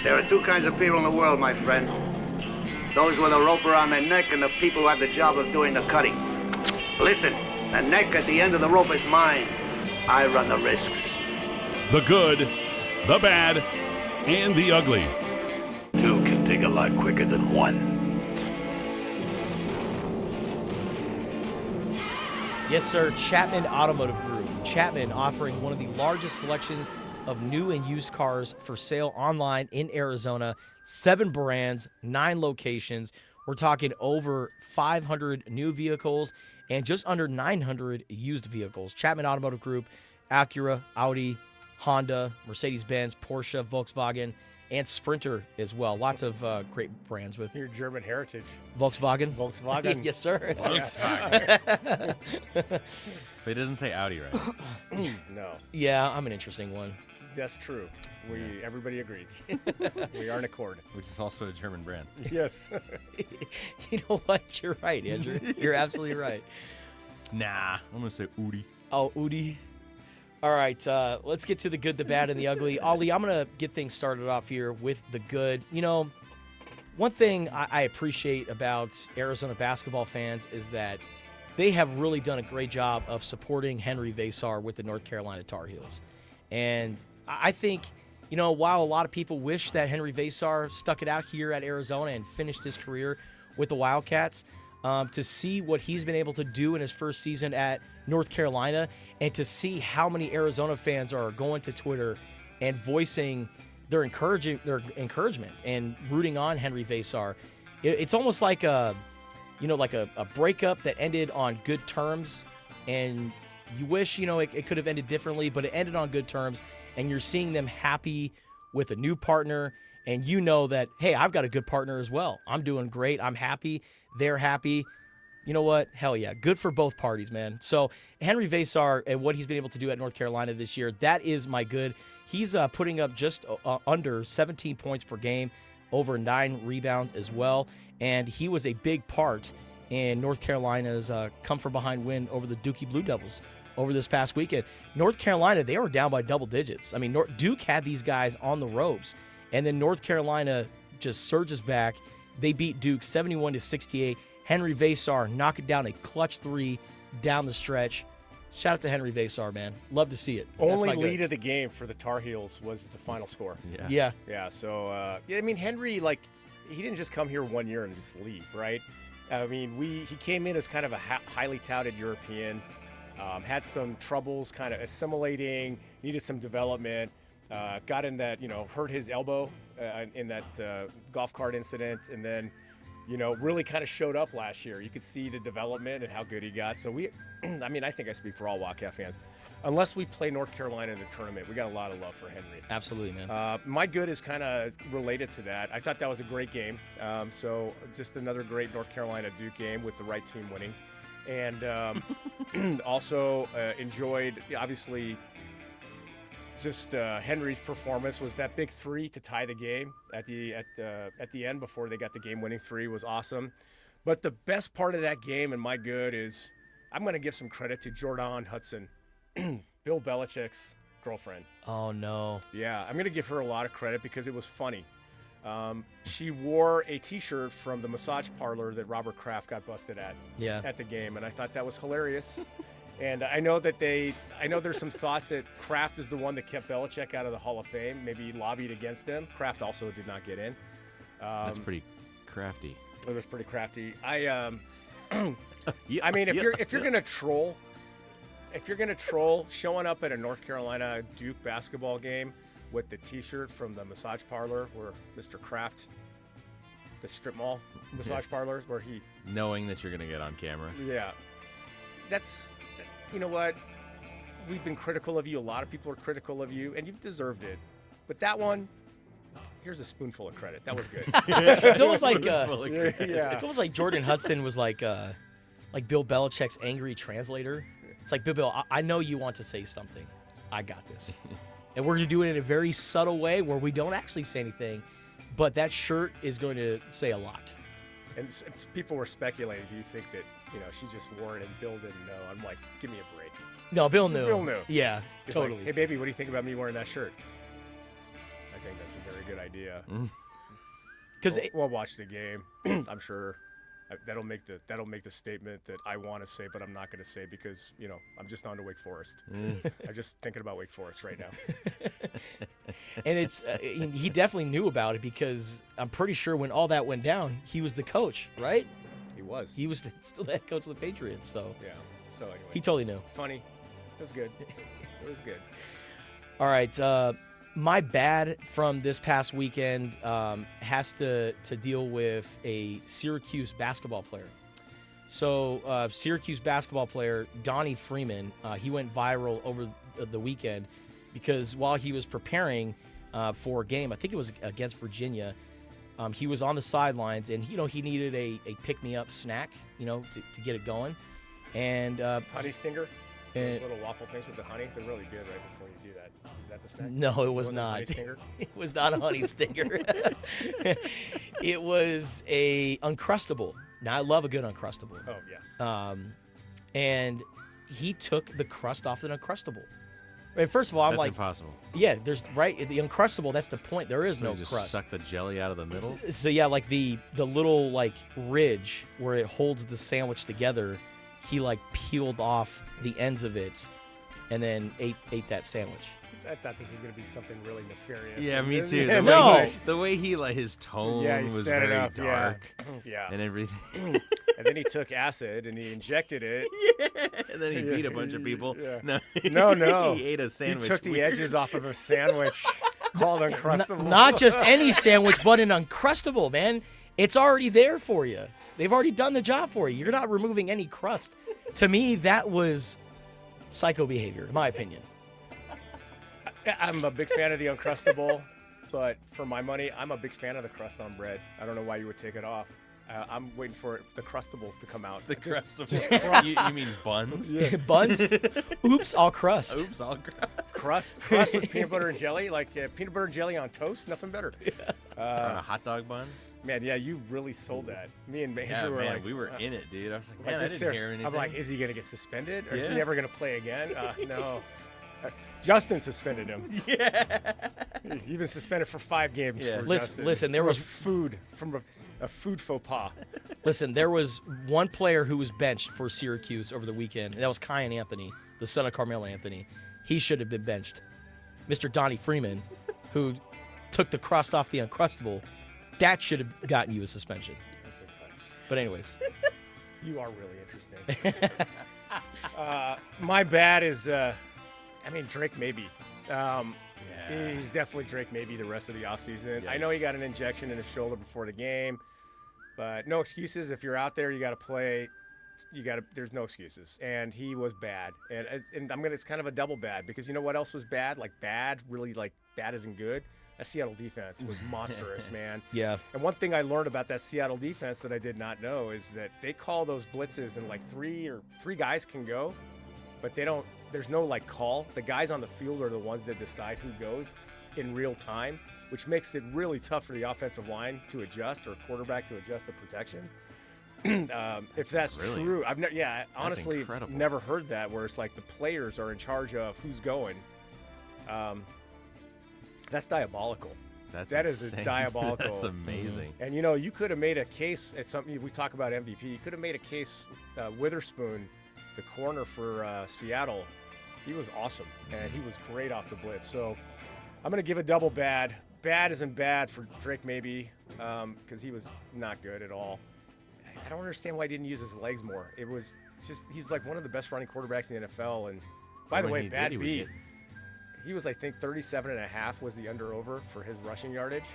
There are two kinds of people in the world, my friend. Those with a rope around their neck and the people who have the job of doing the cutting. Listen, the neck at the end of the rope is mine. I run the risks. The good, the bad, and the ugly. Two can dig a lot quicker than one. Yes, sir. Chapman Automotive Group. Chapman offering one of the largest selections of new and used cars for sale online in Arizona. 7 brands, 9 locations. We're talking over 500 new vehicles and just under 900 used vehicles. Chapman Automotive Group, Acura, Audi, Honda, Mercedes-Benz, Porsche, Volkswagen, and Sprinter as well. Lots of great brands with your German heritage. Volkswagen. Volkswagen. Yes, sir. Volkswagen. But it doesn't say Audi, right? No. Yeah, I'm an interesting one. That's true. Everybody agrees. We are in accord. Which is also a German brand. Yes. You know what? You're right, Andrew. You're absolutely right. Nah, I'm going to say Udi. Oh, Udi. All right, let's get to the good, the bad, and the ugly. Ollie, I'm going to get things started off here with the good. You know, one thing I appreciate about Arizona basketball fans is that they have really done a great job of supporting Henry Vasar with the North Carolina Tar Heels. And I think, you know, while a lot of people wish that Henry Vasar stuck it out here at Arizona and finished his career with the Wildcats, to see what he's been able to do in his first season at North Carolina and to see how many Arizona fans are going to Twitter and voicing their encouragement and rooting on Henry Vasar. It's almost like a breakup that ended on good terms, and you wish, you know, it could have ended differently, but it ended on good terms, and you're seeing them happy with a new partner, and you know that, hey, I've got a good partner as well. I'm doing great. I'm happy. They're happy. You know what? Hell yeah. Good for both parties, man. So Henry Vasar and what he's been able to do at North Carolina this year, that is my good. He's putting up just under 17 points per game, over 9 rebounds as well, and he was a big part in North Carolina's come-from-behind win over the Dookie Blue Devils over this past weekend. North Carolina, they were down by double digits. I mean, Duke had these guys on the ropes, and then North Carolina just surges back. They beat Duke 71-68. Henry Vasar knocking down a clutch 3 down the stretch. Shout out to Henry Vasar, man. Love to see it. Only lead of the game for the Tar Heels was the final score. Yeah. So, I mean, Henry, he didn't just come here 1 year and just leave, right? I mean, he came in as kind of a highly touted European, had some troubles kind of assimilating, needed some development, got in that, hurt his elbow in that golf cart incident, and then, really kind of showed up last year. You could see the development and how good he got. So I think I speak for all Wildcat fans. Unless we play North Carolina in the tournament, we got a lot of love for Henry. Absolutely, man. My good is kind of related to that. I thought that was a great game. So just another great North Carolina Duke game with the right team winning. And also enjoyed, obviously, just Henry's performance was that big 3 to tie the game at the end before they got the game-winning 3 was awesome. But the best part of that game, and my good, is I'm going to give some credit to Jordan Hudson, Bill Belichick's girlfriend. Oh, no. Yeah, I'm going to give her a lot of credit because it was funny. She wore a T-shirt from the massage parlor that Robert Kraft got busted at at the game, and I thought that was hilarious. And I know there's some thoughts that Kraft is the one that kept Belichick out of the Hall of Fame, maybe lobbied against them. Kraft also did not get in. That's pretty crafty. It was pretty crafty. I mean, if you're gonna troll, showing up at a North Carolina Duke basketball game with the T-shirt from the massage parlor where Mr. Kraft, the strip mall massage parlors, where he knowing that you're gonna get on camera. Yeah, that's. You know what? We've been critical of you. A lot of people are critical of you, and you've deserved it. But that one, here's a spoonful of credit. That was good. It's almost like it's almost like Jordan Hudson was like Bill Belichick's angry translator. It's like, Bill, I know you want to say something. I got this. And we're going to do it in a very subtle way where we don't actually say anything, but that shirt is going to say a lot. And people were speculating, do you think that, she just wore it and Bill didn't know? I'm like, give me a break. No, Bill knew. Bill knew. Yeah, He's totally. Like, hey, baby, what do you think about me wearing that shirt? think that's a very good idea. Because We'll watch the game. I'm sure that'll make the statement that I want to say, but I'm not going to say because I'm just on to Wake Forest. I'm just thinking about Wake Forest right now. and it's he definitely knew about it because I'm pretty sure when all that went down, he was the coach, right? He was. He was still the head coach of the Patriots, so Yeah. So anyway, he totally knew. funny. It was good. It was good. All right, my bad from this past weekend has to deal with a Syracuse basketball player. So Syracuse basketball player Donnie Freeman, he went viral over the weekend because while he was preparing for a game, I think it was against Virginia, he was on the sidelines and he needed a pick-me-up snack, to get it going. And Honey stinger. and- Those little waffle things with the honey, they're really good right before you do that. Is that the snack? no, it was Wasn't not. Honey stinger? It was not a honey stinger. It was a Uncrustable. Now I love a good Uncrustable. Oh yeah. And he took the crust off the Uncrustable. Right, first of all, I'm That's like, impossible. yeah, there's the Uncrustable. That's the point. There is So no you just crust. suck the jelly out of the middle. So yeah, like the little like ridge where it holds the sandwich together, he like peeled off the ends of it, and then ate that sandwich. I thought this was going to be something really nefarious. Yeah, me too. Yeah, The way he like his tone Yeah, he was set it very up, yeah. dark Yeah. and everything. And then he took acid and he injected it. And then he beat a bunch of people. Yeah. No, No. he ate a He sandwich. took the Weird. edges off of a sandwich called Uncrustable. Not just any sandwich, but an Uncrustable, man. It's already there for you. They've already done the job for you. You're not removing any crust. To me, that was psycho behavior, in my opinion. I'm a big fan of the Uncrustable, but for my money, I'm a big fan of the crust on bread. I don't know why you would take it off. I'm waiting for the Crustables to come out. The Just- crust. just crust. You mean buns? Buns? Oops, all crust. Oops, all crust with peanut butter and jelly, like peanut butter and jelly on toast, nothing better. on a hot dog bun. Man, yeah, you really sold that. Me and Major Yeah, were man, like, we were in it, dude. I was like, like man, I this didn't ser- hear anything. I'm like, is he gonna get suspended, or is he Yeah. never gonna play again? No. Justin suspended him. yeah. You've been suspended for 5 games. Yeah. For Listen, Justin. there From was- food from a food faux pas. Listen, there was one player who was benched for Syracuse over the weekend, and that was Kyan Anthony, the son of Carmelo Anthony. He should have been benched. Mr. Donnie Freeman, who took the crust off the Uncrustable, that should have gotten you a suspension. But anyways, You are really interesting. My bad is, Drake maybe. He's definitely Drake maybe the rest of the offseason. I know he got an injection in his shoulder before the game, but no excuses. If you're out there, you got to play. There's no excuses. And he was bad. And it's kind of a double bad because you know what else was bad? Like bad, really like bad isn't good. That Seattle defense was monstrous, man. yeah. And one thing I learned about that Seattle defense that I did not know is that they call those blitzes and like three guys can go, but there's no like call. The guys on the field are the ones that decide who goes in real time, which makes it really tough for the offensive line to adjust or quarterback to adjust the protection. If that's Really? true, honestly incredible. never heard that where it's like the players are in charge of who's going. That's diabolical. That is insane. diabolical. That's amazing. And you could have made a case at something we talk about MVP. You could have made a case. Witherspoon, the corner for Seattle, he was awesome and he was great off the blitz. So I'm gonna give a double bad. Bad isn't bad for Drake maybe because he was not good at all. I don't understand why he didn't use his legs more. It was just he's like one of the best running quarterbacks in the NFL. And by the When way, he did, bad he would beat. get- He was, I think, 37.5 was the under-over for his rushing yardage.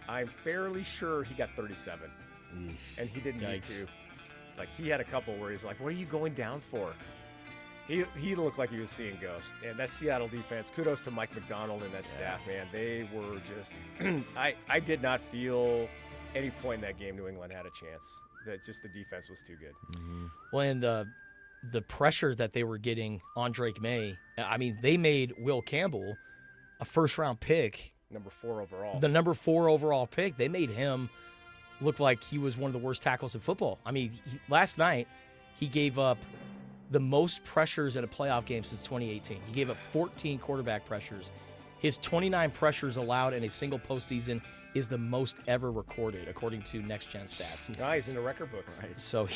I'm fairly sure he got 37, and he didn't need Yikes. to. Like, he had a couple where he's like, what are you going down for? He looked like he was seeing ghosts. And that Seattle defense, kudos to Mike McDonald and that staff, man. They were just I did not feel any point in that game New England had a chance. That just the defense was too good. Well, and the pressure that they were getting on Drake May, I mean, they made Will Campbell a first-round pick, Number 4 overall. the number 4 overall pick. They made him look like he was one of the worst tackles in football. I mean, last night he gave up the most pressures in a playoff game since 2018. He gave up 14 quarterback pressures. His 29 pressures allowed in a single postseason is the most ever recorded, according to Next Gen Stats. Nice, in the record books. Right. So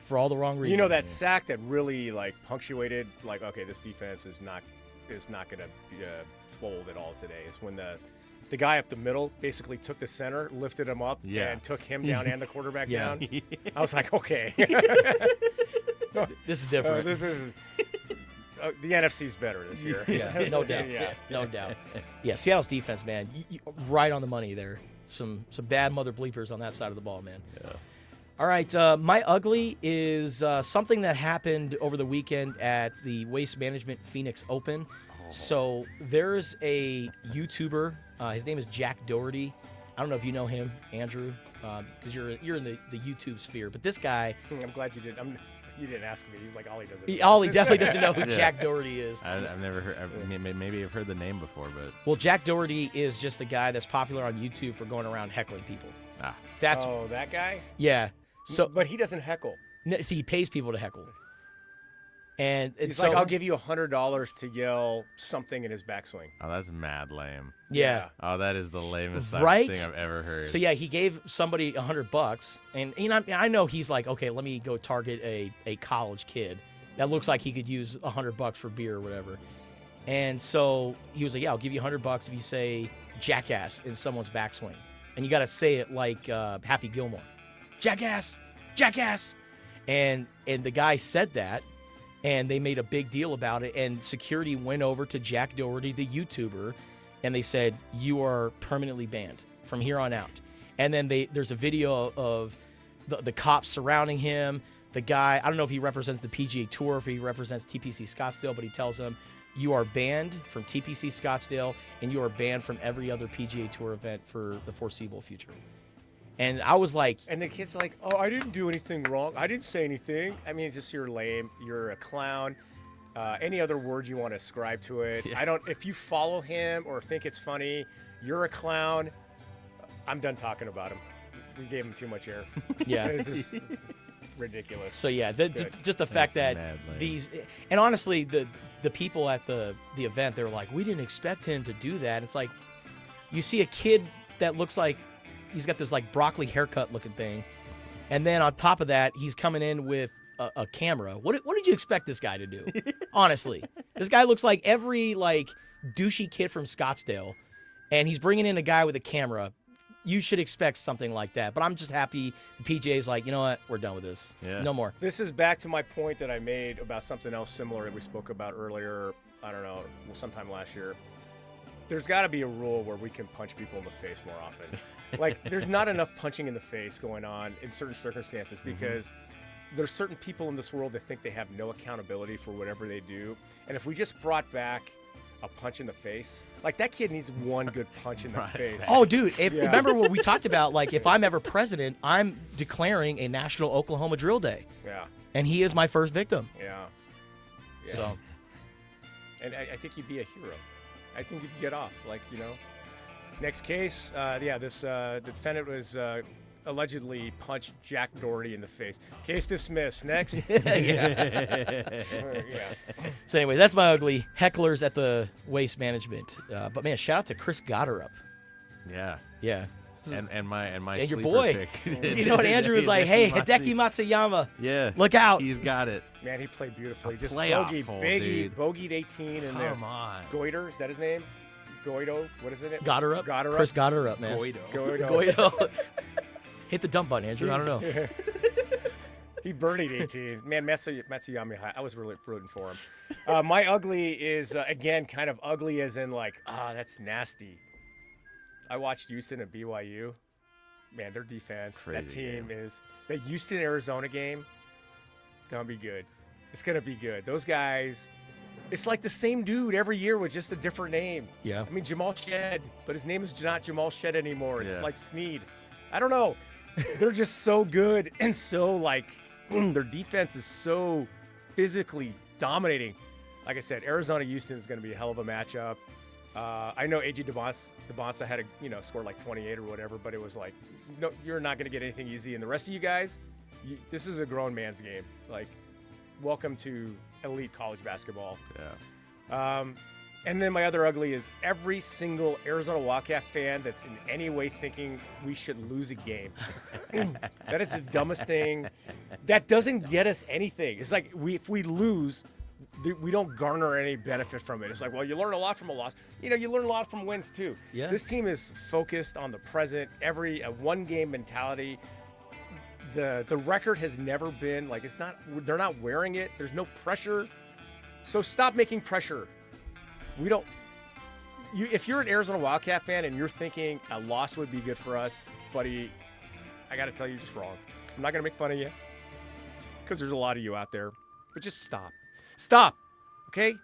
for all the wrong reasons. You know, that sack that really like punctuated, like, okay, this defense is not going to fold at all today. Is when the guy up the middle basically took the center, lifted him up, and took him down and the quarterback down. I was like, okay, this is different. this is the NFC's better this year. Yeah, no doubt. No doubt. Yeah, Seattle's defense, man, right on the money there. Some bad mother bleepers on that side of the ball, man. Yeah. All right, my ugly is something that happened over the weekend at the Waste Management Phoenix Open. So there's a YouTuber. His name is Jack Doherty. I don't know if you know him, Andrew, because you're in the YouTube sphere. But this guy, I'm glad you didn't. You didn't ask me. He's like, Ollie doesn't. Ollie definitely doesn't know who Jack Doherty is. I've never heard. Maybe I've heard the name before, but Well, Jack Doherty is just a guy that's popular on YouTube for going around heckling people. That's that guy. yeah. So, but he doesn't heckle. see, he pays people to heckle. And it's He's like, I'll give you $100 to yell something in his backswing. oh, that's mad lame. yeah. Oh, that is the lamest Right? thing I've ever heard. So yeah, he gave somebody $100, and I know he's like, okay, let me go target a college kid that looks like he could use $100 for beer or whatever. And so he was like, yeah, I'll give you $100 if you say jackass in someone's backswing, and you got to say it like Happy Gilmore, jackass, jackass, and the guy said that. And they made a big deal about it, and security went over to Jack Doherty, the YouTuber, and they said, you are permanently banned from here on out. And then there's a video of the cops surrounding him. The guy, I don't know if he represents the PGA Tour, if he represents TPC Scottsdale, but he tells them, you are banned from TPC Scottsdale, and you are banned from every other PGA Tour event for the foreseeable future. And I was like... And the kid's like, oh, I didn't do anything wrong. I didn't say anything. I mean, it's just you're lame. You're a clown. Any other word you want to ascribe to it. Yeah. If you follow him or think it's funny, you're a clown. I'm done talking about him. We gave him too much air. Yeah. It's just ridiculous. So, yeah, just the fact that these... And honestly, the people at the event, they were like, we didn't expect him to do that. It's like, you see a kid that looks like he's got this like broccoli haircut looking thing, and then on top of that, he's coming in with a camera. What did you expect this guy to do? Honestly, this guy looks like every like douchey kid from Scottsdale, and he's bringing in a guy with a camera. You should expect something like that. But I'm just happy the PGA's like, you know what, we're done with this. Yeah. No more. This is back to my point that I made about something else similar that we spoke about earlier. I don't know, sometime last year. There's got to be a rule where we can punch people in the face more often. Like, there's not enough punching in the face going on in certain circumstances because there's certain people in this world that think they have no accountability for whatever they do. And if we just brought back a punch in the face, like that kid needs one good punch in the face. Oh, dude, remember what we talked about? Like, if I'm ever president, I'm declaring a National Oklahoma Drill Day. Yeah. And he is my first victim. Yeah. So. And I think he'd be a hero. I think you can get off, like, you know. Next case, the defendant was allegedly punched Jack Doherty in the face. Case dismissed. Next. Yeah. So anyway, that's my ugly. Hecklers at the Waste Management. But man, shout out to Chris Gotterup. Yeah. Yeah. And my and your sleeper boy. pick. You know what Andrew was like? Hey, Hideki Matsuyama. Yeah. Look out. He's got it. Man, he played beautifully. Just bogeyed 18 in there. Come on. Goiter, is that his name? Goido? What is it? Gotterup. Chris Gotterup, man. Goido. Hit the dump button, Andrew. I don't know. He birdied 18. Man, Matsuyama, I was really rooting for him. My ugly is, again, kind of ugly as in like, that's nasty. I watched Houston and BYU. Man, their defense, Crazy that team game. is the Houston-Arizona game. Gonna be good. It's gonna be good. Those guys, it's like the same dude every year with just a different name. Yeah. I mean, Jamal Shed, but his name is not Jamal Shed anymore. It's Yeah. like Snead. I don't know. They're just so good and so like their defense is so physically dominating. Like I said, Arizona-Houston is going to be a hell of a matchup. I know AJ DeBonsa had to score like 28 or whatever, but it was like, no, you're not going to get anything easy. And the rest of you guys, this is a grown man's game. Like, welcome to elite college basketball. Yeah. And then my other ugly is every single Arizona Wildcat fan that's in any way thinking we should lose a game. That is the dumbest thing. That doesn't get us anything. It's like if we lose, we don't garner any benefit from it. It's like, well, you learn a lot from a loss. You learn a lot from wins too. Yeah. This team is focused on the present, a one-game mentality. The record has never been like they're not wearing it. There's no pressure. So stop making pressure. If you're an Arizona Wildcat fan and you're thinking a loss would be good for us, buddy, I got to tell you, you're just wrong. I'm not going to make fun of you because there's a lot of you out there, but just stop. Stop, okay?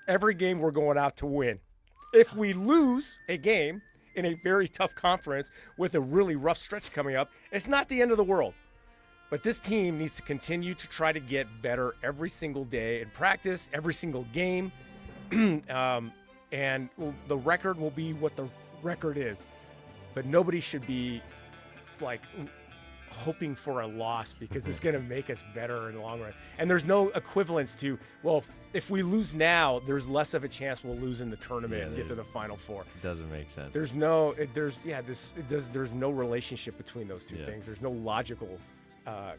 Every game we're going out to win. If we lose a game in a very tough conference with a really rough stretch coming up, it's not the end of the world. But this team needs to continue to try to get better every single day in practice, every single game. And the record will be what the record is. But nobody should be like hoping for a loss because it's going to make us better in the long run. And there's no equivalence to, well, if we lose now, there's less of a chance we'll lose in the tournament and get to the Final Four. It doesn't make sense. There's no relationship between those two things. There's no logical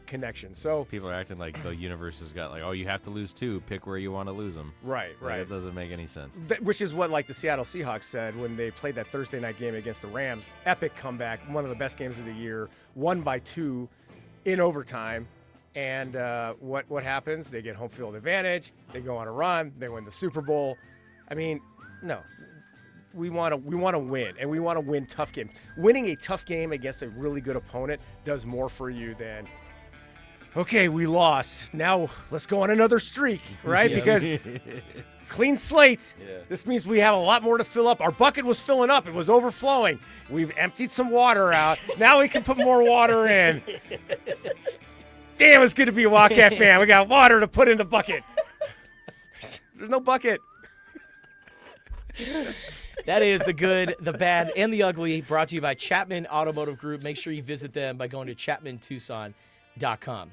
connection. So people are acting like the universe has got like, oh, you have to lose two. Pick where you want to lose them. Right. It doesn't make any sense. Which is what like the Seattle Seahawks said when they played that Thursday night game against the Rams. Epic comeback, one of the best games of the year, won by 2 in overtime. And what happens? They get home field advantage. They go on a run. They win the Super Bowl. I mean, no. We want to win, and we want to win tough games. Winning a tough game against a really good opponent does more for you than, okay, we lost. Now let's go on another streak, right? Because clean slate. Yeah. This means we have a lot more to fill up. Our bucket was filling up. It was overflowing. We've emptied some water out. Now we can put more water in. Damn, it's good to be a Wildcat fan. We got water to put in the bucket. There's no bucket. That is the good, the bad, and the ugly, brought to you by Chapman Automotive Group. Make sure you visit them by going to chapmantucson.com.